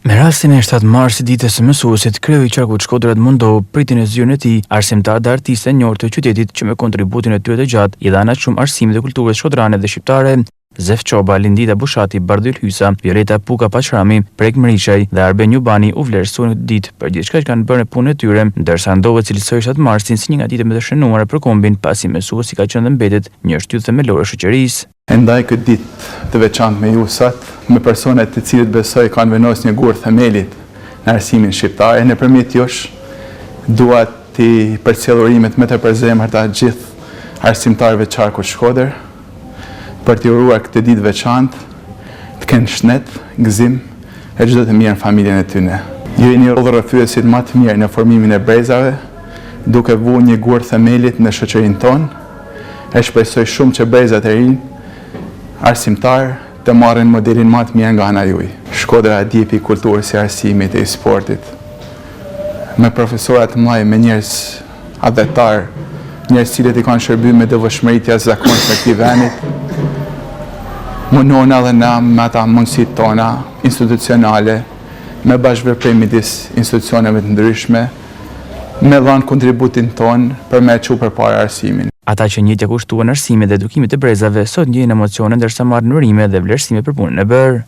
Me rastin e 7 marsit ditës së mësuesit, kreu i qarkut Shkodër mundohu pritin e zyrën e tij, arsimtar dhe artistë e njohur të qytetit që me kontributin e tyre të gjatë i dhanë aq shumë arsimit dhe kulturës shkodrane dhe shqiptare. Zef Çoba, Lindita Bushati, Bardhyl Hysa, Violeta Puka Paqrami, Prek Mriçaj dhe Arben Jubani u vlerësuan këtë ditë për gjithçka që kanë bërë në punën e tyre, ndërsa ndohet cilësoi 7 marsin si një nga ditët më të shënuara për kombin, pasi mësuesi ka qenë dhe mbetet një shtyllë themelore e shoqërisë. E ndaj këtë ditë të veçantë me ju sot, me personat të cilët besoj kanë vendos një gur themelit në arsimin shqiptar, e nëpërmjet jush dua të përcjell urimet më të përzemërta gjithë arsimtarëve të qarkut Shkodër për t'i uruar këtë ditë veçantë, të kenë shëndet, gëzim e çdo të mirë në familjen e tyre. Ju jeni udhërrëfyesit më të mirë në formimin e brezave, duke vënë një gur themelit në shoqërinë tonë. E shpresoj shumë që brezat e rinj arsimtar të marrin modelin më të mirë nga ana juaj. Shkodra djepi kulturës së arsimit e sportit. Me profesorat të mëdhenj, me njerëz adhetar, njerëz cilët i kanë shërbyer me devotshmëri të jashtëzakonshme këtij vendit. Mundohuna dhe na me ata mundësitë tona institucionale, me bashkëveprim midis institucioneve të ndryshme, me dhënë kontributin ton për me çu përpara arsimin. Ata që njëjtë kushtuan arsimit dhe edukimit të brezave sot ndjejnë emocione ndërsa marrin urime dhe vlerësime për punën e bërë.